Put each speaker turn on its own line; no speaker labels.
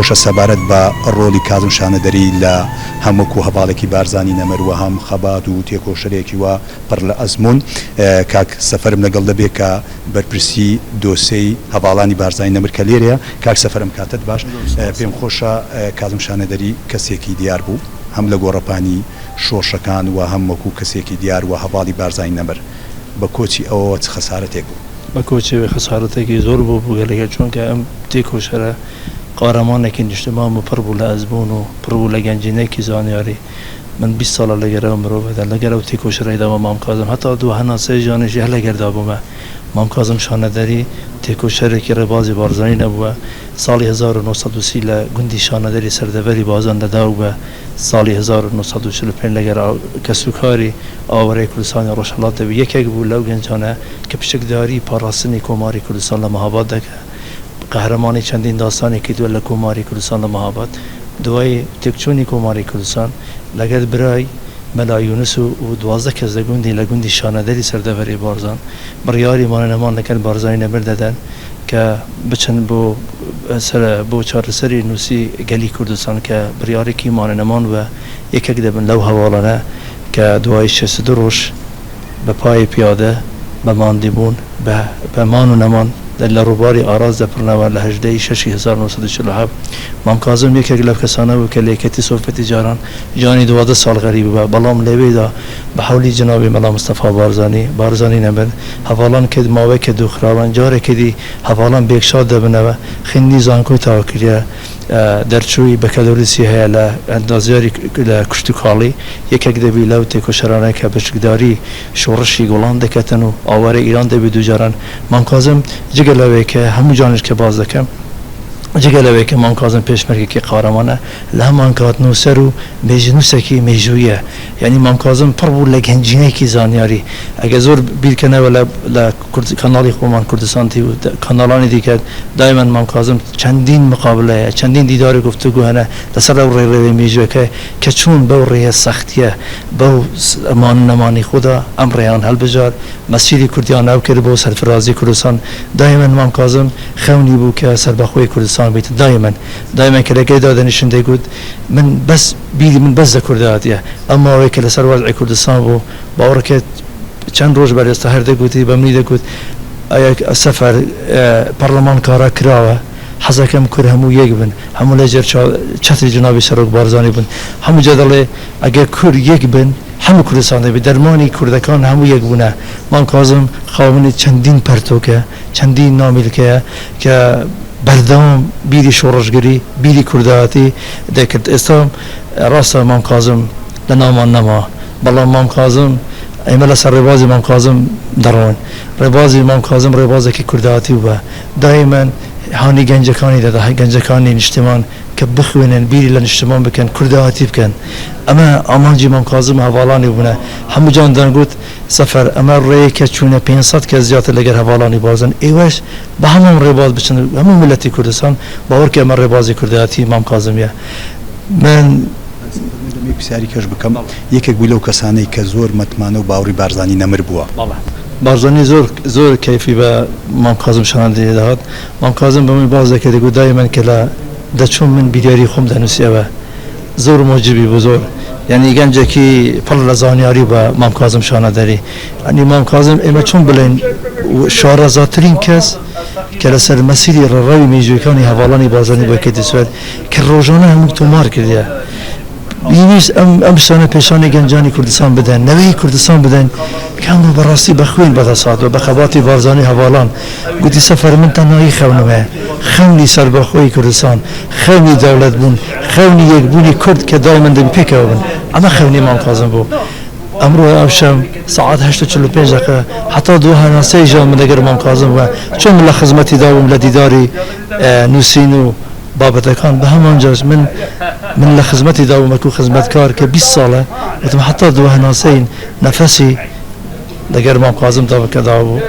خۆشە سەبارەت بە ڕۆلی کازم شانەدەری لە هەموو هەواڵێکی بارزانی نەمەروە هەم خەبات و تێکۆشەرێکی وە پڕ لە ئەزمون کاک سەفەرم لەگەڵ دەبێت کە بەرپرسی دۆسەی هەواڵانی بارزانی نەمر کە لێرەیە کاک سەفەرم کاتت باش پێم خۆشە کازم شانەدەری کەسێکی دیار بوو هەم لە گۆڕەپانی شۆشەکان و هەم وەکو کەسێکی دیار و هەواڵی بارزانی نەمر بە کۆچی ئەوە چ خەسارەتێک بوو
بە کۆچێ خەسارەتێکی زۆر بوو بووگەلەکە چونکە ئەم تێکۆشەرە قارەمانێکی نیشتمان و پڕ بوو لە ئەزبوون و پڕ بوو لە گەنجینەیەکی زانیاری من 20 ساڵە لەگەرەوە مرۆڤەدا لەگەرەوە تێکۆشەرەیداوە مام کازم هەتا دوو هەناسەی ژیانیشی هەر لەگەردا بوومە مام کازم شانەدەری تێکۆشەرێکی ڕێبازی بارزانی نەبووە ساڵی 1930 لە گوندی شانەدەری سەردەڤەری بازان دەدا و بە ساڵی 1945 لەگەر کەسوکاری ئاوەرەی کوردستانی ڕۆژهەڵات دەبی یەکێک بوو لەو گەنجانە کە پشکداری پاراستنی کۆماری کوردستان لە مەهاباد دەکە قەهرەمانی چەندین داستانی کردووە لە کۆماری کوردستان لە مەهاباد دوای تێکچوونی کۆماری کوردستان لەگەر برای مەلا یونس و 12 کەس لە گوندی شانەدەری سەردەڤەری بارزان بڕیاری مانەنەمان لەگەر بارزانی نەمر دەدەن کە بچن بۆ چارەسەری نووسی گەلی کوردستان کە بڕیارێکی مانەنەمان وە یەکێک دەبن لەو هەواڵانە کە دوای 62 ڕۆژ بە پای پیادە بە ماندی بوون بە مان و نەمان لە ڕووباری ئاراز دەپڕنەوە لە 18 شەشی 1947 مام کازم یەکێک لەو کەسانە بوو کە لە یەکەتی سۆڤێتی جاران ژیانی 12 ساڵ غەریب بووە بەڵام لەوێدا بە حەولی جەنابی مەلا مستەفا بارزانی نەبن هەواڵان کرد ماوەی کە دووخراوان جارێکی هەواڵان بێکشاد دەبنەوە خندی زانکۆی تاواکریە دەرچووی بەکەلۆریسی هەیە لە ئەندازیاری لە کوشت و کاڵی یەکێک دەبی لەو تێکۆشەرانە کە بەشکداری شۆڕشی گوڵان دەکەتن و ئاوارەی ئیران دەبی دووجاران مام کازم جگە لەوەی کە هەموو جانش کە باز دەکەم جگە لەوەی کە مام کازم پێشمەرگێکی قارەمانە لە هەمان کاتن سەر و مێژنووسێکی مێژوویە یعنی مام کازم پڕ بوو لە گەنجینەیەکی زانیاری ئەگە زۆر بیرکەنەوە لە کاناڵی خۆمان کوردستانی و کاناڵانی دیکە دایمەن مام کازم چەندین مقابلەیە چەندین دیداری گفتوگو هەنە لەسەر ئەو ڕێڕێوەی مێژوەکە کە چوون بەو ڕێیە سەختیە بەو نەمانی خۆدا ئەم ڕێیان هەڵبژار مەسیری کوردیان ناو کرد بۆ سەرفرازی کوردستان دایمەن مام کازم خەونی بوو کە سەربەخۆی کوردستان بیت دایمەن کە لەگەیدا دەنیشن دەیگوت من بیری من بەس لە کوردهاتیە ئەماوەی کە لەسەر وەزعی کوردستان بوو باوەڕکە چەند ڕۆژ بەرێستا هەر دەگوتی بەمنی دەگوت ئایا سەفەر پەرلەمان کارا کراوە حەزەکەم کورد هەموو یەک بن هەموو لەژێر چەتری جنابی سەرۆک بارزانی بن هەموو جا دەڵێ ئەگەر کورد یەک بن هەموو کوردستان دەبێت دەرمانی کوردەکان هەموو یەک بوونە مام کازم خاوەنی چەندین پەرتۆکە چەندین نامیلکەیە کە بەردەوام بیری شۆڕژگەری بیری کوردهاتی دەکرد ئێستا ڕاستە مام کازم لە ناومان نەما بەڵام مام کازم ئێمە لەسەر ڕێبازی مام کازم دەڕۆن ڕێبازی مام کازم ڕێبازێکی کوردهاتی بووە دایمەن هانی گەنجەکانی دەدا گەنجەکانی نیشتمان کە بخوێنن بیری لە نیشتمان بکەن کوردهاتی بکەن ئەمە ئامانجی مام کازم هەواڵانی بوونە هەموو جان دەنگوت سەفەر ئەمە ڕێیەکە چوونە 500 کەس زیاتر لەگەر هەواڵانی بازن ئێوەش بە هەموو ڕێباز بچن هەموو ملەتی کوردستان باوەڕکە ئەمە ڕێبازی کوردهاتی مام کازمیە من
پرسیاری کەش بکەم یەکێک بوو لەو کەسانەی کە زۆر متمانە و باوەڕی بارزانی نەمر بووە
بارزانی زۆر کەیفی بە مام کازم شانەدەری دەهات مام کازم بە من باز دەکرد دەگوت دایمەن کە لە دەچوون من بیدیاری خۆم دەنووسیەوە زۆر مۆجبی بوو زۆر یعنی گەنجێکی پڕ لە زانیاری بە مام کازم شانەدەری ئەنی مام کازم ئێمە چۆن بڵێن شارەزاترین کەس کە لەسەر مەسیری ڕێڕەوی مێژوویەکانی هەواڵانی بارزانی بۆ کردی سوێر کە ڕۆژانە هەموو تۆمار کردیە ویست ئەم شتانە پێشانی گەنجانی کوردستان بدەن نەوەی کوردستان بدەن کام بەڕاستی بەخوێن بەدەساتەوە بە خەباتی بارزانی هەواڵان گوتی سەفەر من تەنهایی خەونمە خەونی سەربەخۆی کوردستان خەونی دەوڵەت بوون خەونی یەکبوونی کورد کە دایمەن دەبی پێکەوە بن ئەمە خەونی مام کازم بوو ئەمڕۆ ئەو شەم ساعات 8:45 دقیقە حتا دوو هەناسەی ژیان من لەگەر مام کازم وە چۆن من لە خزمەتی داوم لە دیداری نووسین و بابەتەکان بە هەمان جاش من لە خزمەتی داوم وەکو خزمەتکار کە 20 ساڵە وتم حتا دوو هەناسەین نەفەسی لەگەر مام کازم دابکەدا بوو